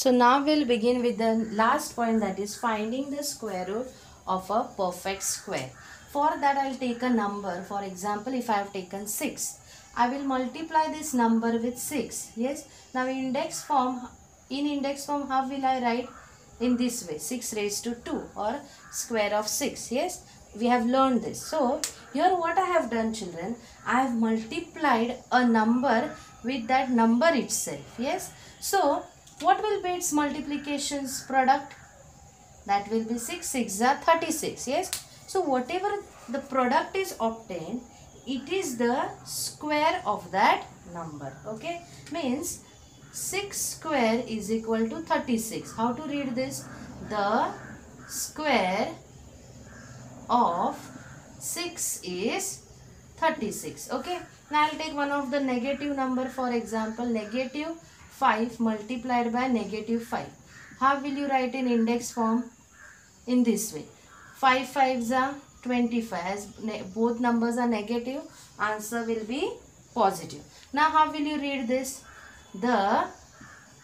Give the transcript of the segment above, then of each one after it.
So now we'll begin with the last point, that is finding the square root of a perfect square. For that I'll take a number. For example, if I have taken 6, I will multiply this number with 6. Yes. Now in index form how will I write? In this way, 6 raised to 2 or square of 6. Yes. We have learned this. So here what I have done, children, I have multiplied a number with that number itself. Yes. So what will be its multiplications product? That will be 6 6 are 36. Yes. So whatever the product is obtained, it is the square of that number. Okay. Means 6 square is equal to 36. How to read this? The square of 6 is 36. Okay. Now I'll take one of the negative number. For example, negative 5 multiplied by negative 5. How will you write in index form? In this way. 5 5s are 25. As both numbers are negative, answer will be positive. Now how will you read this? The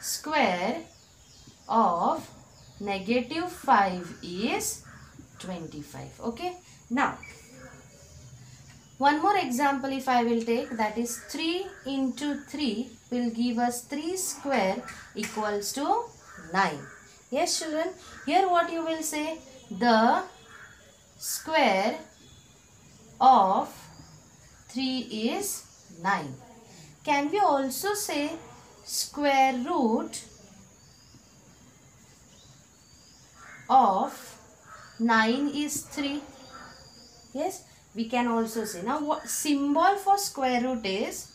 square of negative 5 is 25. Okay. Now one more example if I will take, that is 3 into 3 will give us 3 square equals to 9. Yes children, here what you will say? The square of 3 is 9. Can we also say square root of 9 is 3? Yes, we can also say. Now what symbol for square root is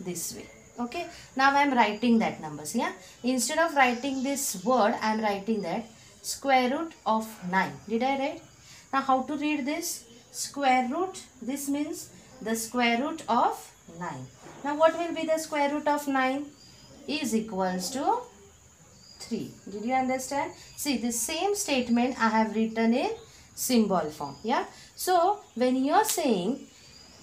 this way. Okay, now I am writing that numbers. Yeah, instead of writing this word, I am writing that square root of 9. Did I write? Now how to read this? Square root, this means the square root of 9. Now what will be the square root of 9? Is equals to 3. Did you understand? See, the same statement I have written in symbol form. Yeah. So when you are saying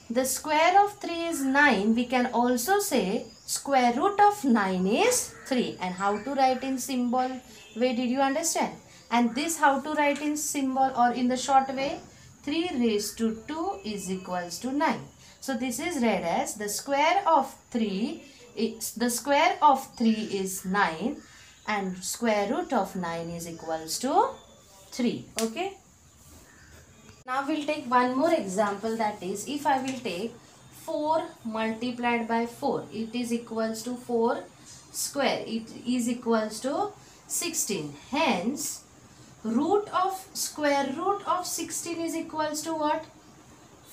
the square of 3 is 9, we can also say square root of 9 is 3. And how to write in symbol way, did you understand? And this how to write in symbol or in the short way? 3 raised to 2 is equals to 9. So this is read as the square of 3 is 9 and square root of 9 is equals to 3. Okay. Now we'll take one more example, that is if I will take 4 multiplied by 4, it is equals to 4 square, it is equals to 16. Hence square root of 16 is equals to what?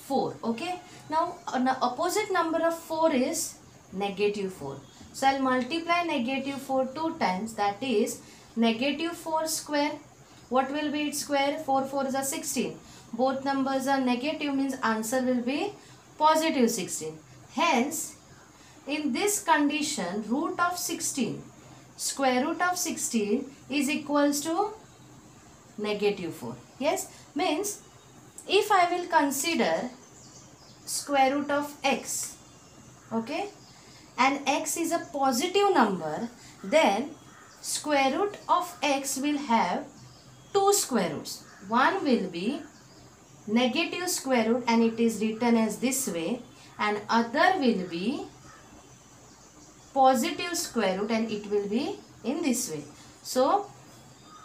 4. Okay. Now an opposite number of 4 is negative 4. So I'll multiply negative 4 2 times, that is negative 4 square. What will be its square? 4 4 is a 16. Both numbers are negative, means answer will be positive 16. Hence, in this condition, root of 16, square root of 16 is equals to negative 4. Yes, means if I will consider square root of x, okay, and x is a positive number, then square root of x will have two square roots. One will be negative square root and it is written as this way, and other will be positive square root and it will be in this way. So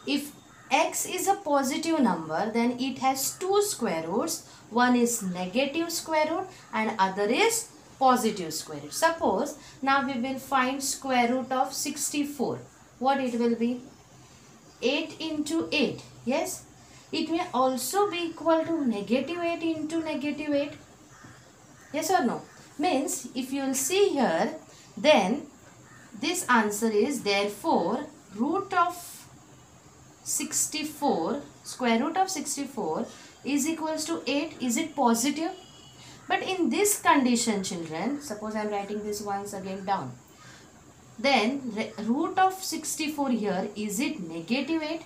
if x is a positive number, then it has two square roots. One is negative square root and other is positive square root. Suppose now we will find square root of 64. What it will be? 8 into 8. Yes. It may also be equal to negative 8 into negative 8. Yes or no? Means if you will see here, then this answer is therefore root of 64, square root of 64 is equals to 8. Is it positive? But in this condition, children, suppose I am writing this once again down. Then root of 64 here, is it negative 8?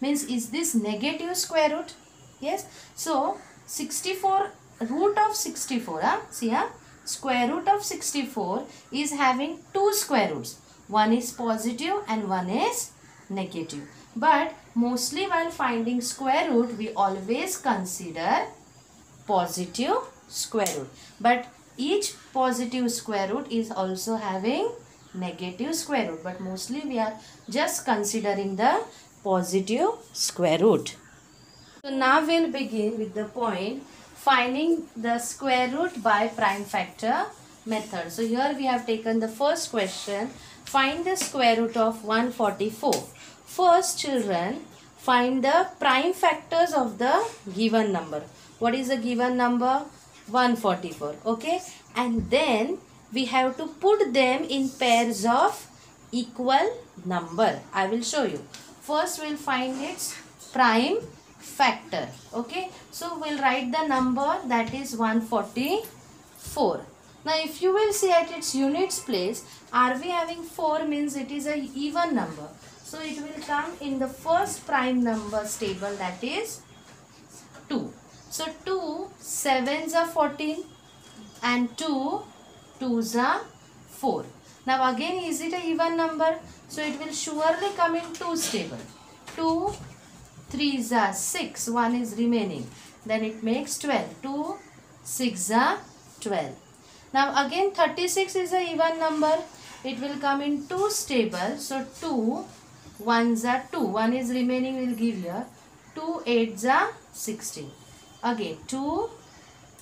Means is this negative square root? Yes. So 64 root of 64. See, square root of 64 is having two square roots. One is positive and one is negative. But mostly while finding square root, we always consider positive square root. But each positive square root is also having negative square root. But mostly we are just considering the positive square root. So now we'll begin with the point finding the square root by prime factor method. So here we have taken the first question. Find the square root of 144. First, children, find the prime factors of the given number. What is the given number? 144. Okay. And then we have to put them in pairs of equal number. I will show you. First, we'll find its prime factor. Okay. So we'll write the number, that is 144. Now if you will see at its units place, are we having 4 means it is a even number. So it will come in the first prime numbers table, that is 2. So 2 7s are 14 and 2 2s are 4. Now again, is it a even number? So it will surely come in 2's table. 2 3s are 6, 1 is remaining. Then it makes 12. 2 6 are 12. Now again 36 is a even number. It will come in 2's table. So 2 1s are 2. 1 is remaining, will give here. 2 8s are 16. Again 2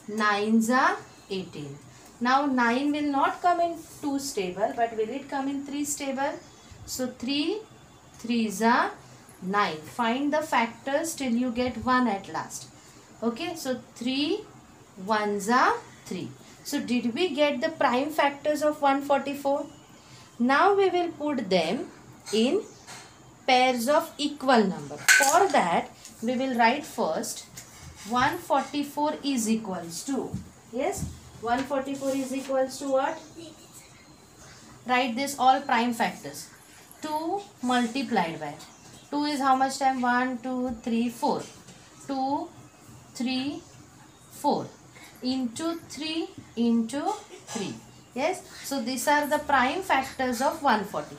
9s are 18. Now 9 will not come in 2's table, but will it come in 3's table? So 3 3s are 9. Find the factors till you get 1 at last. Okay, so 3 1s are 3. So did we get the prime factors of 144? Now we will put them in pairs of equal number. For that, we will write first 144 is equals to, yes, 144 is equals to what? Write this all prime factors. 2 multiplied by 2 is how much time? 1 2 3 4. 2 3 4 into 3 into 3. Yes. So these are the prime factors of 144.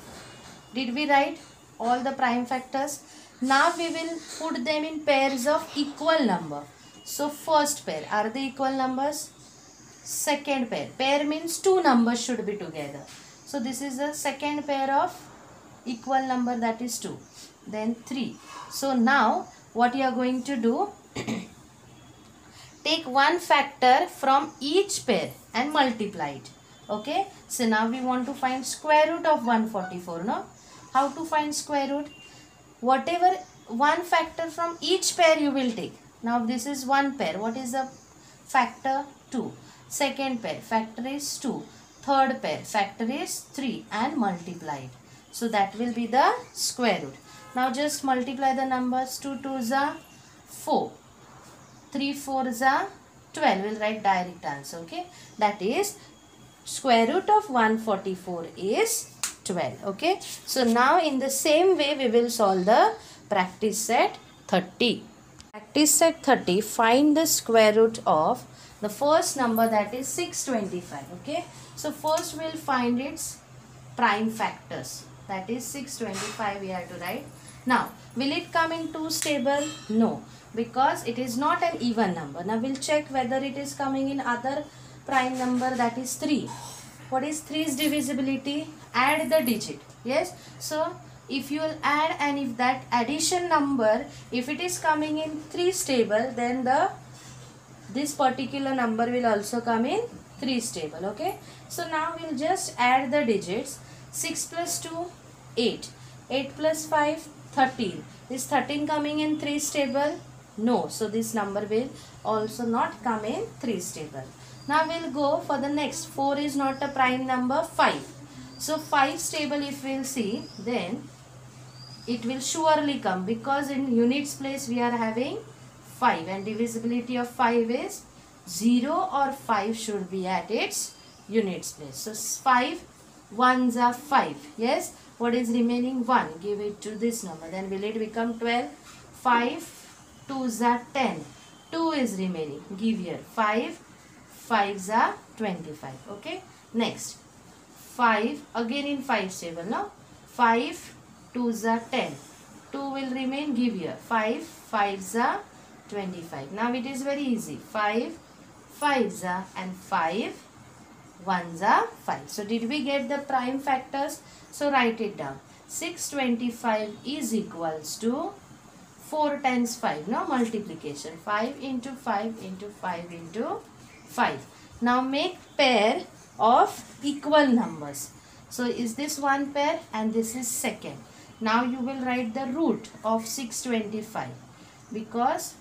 Did we write all the prime factors? Now we will put them in pairs of equal number. So first pair, are they equal numbers? Second pair. Pair means two numbers should be together. So this is the second pair of equal number, that is 2. Then 3. So now what you are going to do? Take one factor from each pair and multiply it. Okay. So now we want to find square root of 144. No? How to find square root? Whatever one factor from each pair you will take. Now this is one pair. What is the factor? 2. Second pair, factor is 2. Third pair, factor is 3 and multiply it. So that will be the square root. Now just multiply the numbers. 2 2s are 4. 3 4s are 12. We'll write direct answer. Okay. That is square root of 144 is 12. Okay. So now in the same way we will solve the practice set 30. Practice set 30. Find the square root of the first number, that is 625. Okay. So first we will find its prime factors. That is 625 we have to write. Now will it come in 2's table? No, because it is not an even number. Now we'll check whether it is coming in other prime number, that is 3. What is 3's divisibility? Add the digit. Yes. So if you will add, and if that addition number, if it is coming in 3's table, then this particular number will also come in 3's table. Okay. So now we'll just add the digits. 6 plus 2, 8. 8 plus 5, 13. Is 13 coming in 3's table? No. So this number will also not come in 3's table. Now we'll go for the next. 4 is not a prime number. 5. So 5's table if we'll see, then it will surely come, because in units place we are having 5 and divisibility of 5 is 0 or 5 should be at its units place. So 5 1s are 5. Yes. What is remaining? 1. Give it to this number. Then will it become 12? 5 2s are 10. 2 is remaining. Give here. 5 5s are 25. Okay. Next. 5 again in 5 table. No, 5 2s are 10. 2 will remain, give here. 5 5s are 25. Now it is very easy. 5 5s are and 5 1s are 5. So did we get the prime factors? So write it down. 625 is equals to 4 times 5. Now multiplication. 5 into 5 into 5 into 5. Now make pair of equal numbers. So is this one pair and this is second. Now you will write the root of 625, because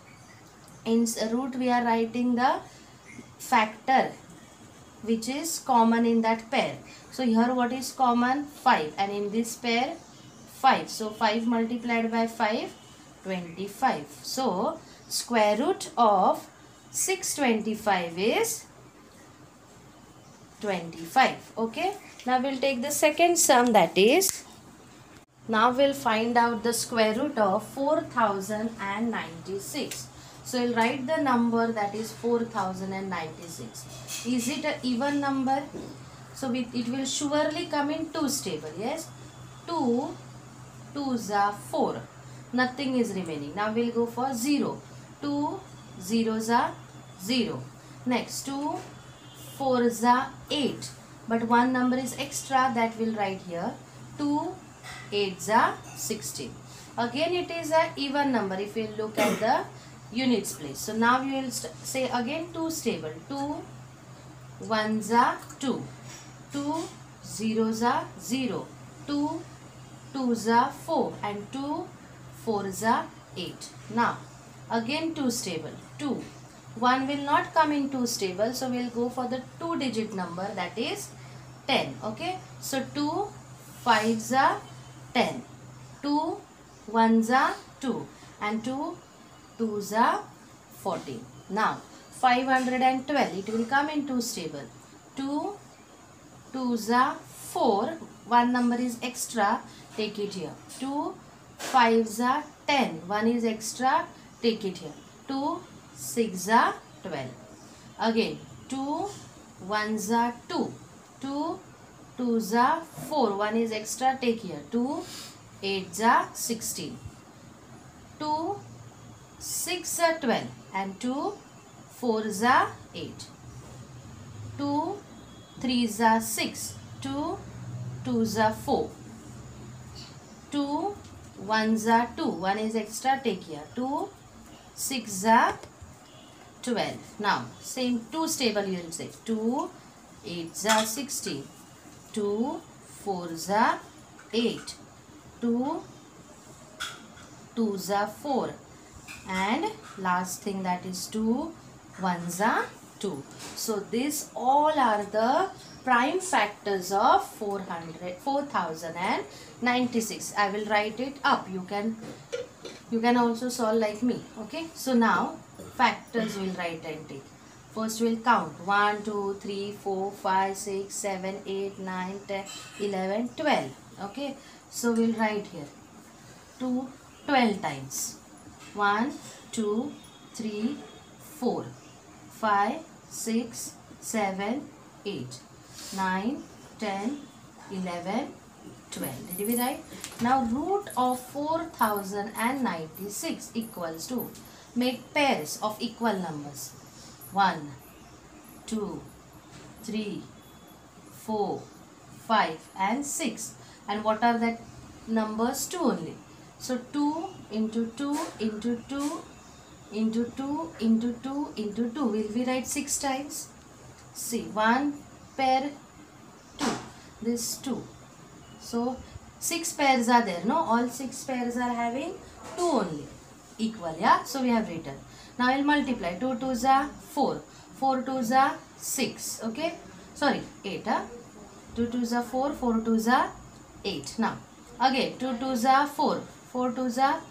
in root we are writing the factor which is common in that pair. So here what is common? 5, and in this pair 5. So 5 multiplied by 5, 25. So square root of 625 is 25. Okay. Now we'll take the second sum, that is, now we'll find out the square root of 4096. So we'll write the number, that is 4096. Is it an even number? So it will surely come in 2's table. Yes. 2 2s are 4. Nothing is remaining. Now we'll go for 0. 2 zeros are 0. Next 2 4s are 8. But one number is extra, that will write here. 2 8s are 16. Again it is an even number if you look at the units place. So now you will say again 2's table. 2 1s are 2. 2 zeros are 0. 2 2s are 4 and 2 4s are 8. Now again 2's table. 2 1 will not come in 2's table, so we will go for the 2-digit number, that is 10. Okay. So 2 5s are 10. 2 1s are 2 and 2 2s are 14. Now 512, it will come in 2's table. 2 2s are 4. One number is extra, take it here. 2 5s are 10. One is extra, take it here. 2 6s are 12. Again 2 1s are 2. 2 2s are 4. One is extra, take here. 2 8s are 16. 2 6s are 12 and 2 4s are 8. 2 3s are 6. 2 2s are 4. 2 1s are 2. One is extra, take here. 2 6s are 12. Now same 2's table you will say. 2 8s are 16. 2 4s are 8. 2 2s are 4. And last thing, that is 2 1s are 2. So these all are the prime factors of 4096. I will write it up. You can also solve like me. Okay. So now factors will write and take. First we'll count 1 2 3 4 5 6 7 8 9 10 11 12. Okay. So we'll write here 12 times. 1 2 3 4 5 6 7 8 9 10 11 12. Did we write? Now root of 4096 equals to, make pairs of equal numbers. 1 2 3 4 5 and 6. And what are that numbers? 2 only. So 2 into 2 into 2 into 2 into 2 into 2. Will we write 6 times? See, 1 pair 2. This 2. So 6 pairs are there. No, all 6 pairs are having 2 only. Equal. Yeah. So we have written. Now I will multiply. 2 2s are 4. 4 2s are 6. Okay. Sorry, 8. 2 2s are 4. 4 2s are 8. Now again 2 2s are 4. 4 2s are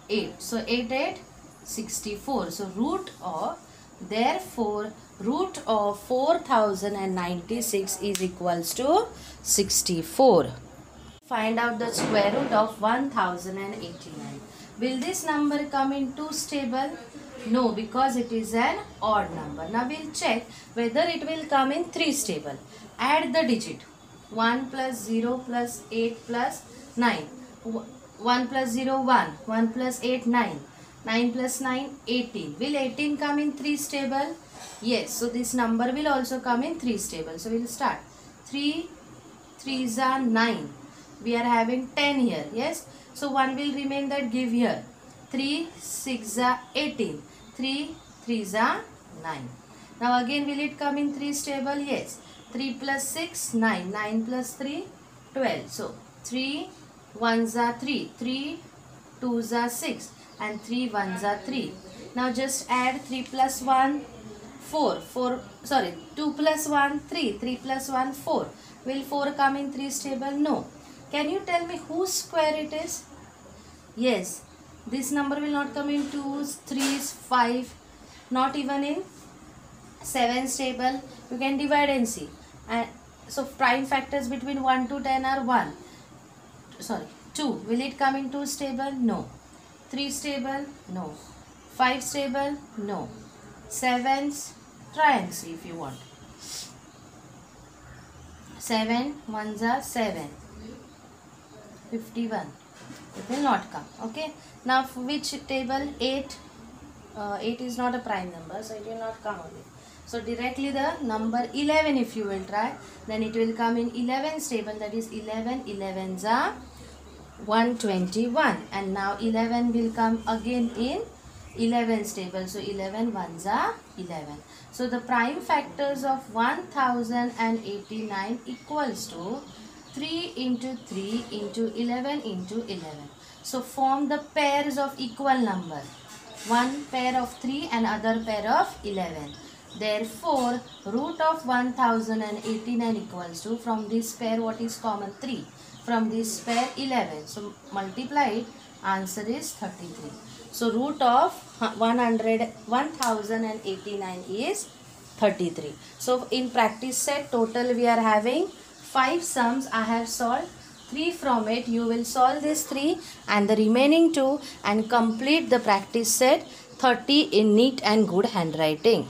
8. So 8 8 64. So root of, therefore root of 4096 is equals to 64. Find out the square root of 1089. Will this number come in 2's table? No, because it is an odd number. Now we'll check whether it will come in 3's table. Add the digit. 1 plus 0 plus 8 plus 9. 1 plus 0, 1. 1 plus 8, 9. 9 plus 9, 18. Will 18 come in 3's table? Yes. So this number will also come in 3's table. So we will start. 3 3's are 9. We are having 10 here. Yes. So 1 will remain, that give here. 3 6's are 18. 3 3's are 9. Now again will it come in 3's table? Yes. 3 plus 6, 9. 9 plus 3, 12. So 3 1's are 3. 3 2's are 6. And 3 1's are 3. Now just add 3 plus 1, 4. 2 plus 1, 3. 3 plus 1, 4. Will 4 come in 3's table? No. Can you tell me whose square it is? Yes. This number will not come in 2's, 3's, 5. Not even in 7's table. You can divide and see. And so prime factors between 1 to 10 are 1. 2. Will it come in 2's table? No. 3's table? No. 5's table? No. 7's? Try and see if you want. 7 1's are 7. 51. It will not come. Okay. Now for which table? 8. 8 is not a prime number, so it will not come only. So directly the number 11, if you will try, then it will come in 11's table. That is 11. 11's are 121. And now 11 will come again in 11's table. So 11 1's are 11. So the prime factors of 1089 equals to 3 into 3 into 11 into 11. So form the pairs of equal number. One pair of 3 and other pair of 11. Therefore, root of 1089 equals to, from this pair what is common? 3. From this pair 11. So multiply it. Answer is 33. So root of 1089 is 33. So in practice set total we are having 5 sums. I have solved 3 from it. You will solve this 3 and the remaining 2 and complete the practice set 30 in neat and good handwriting.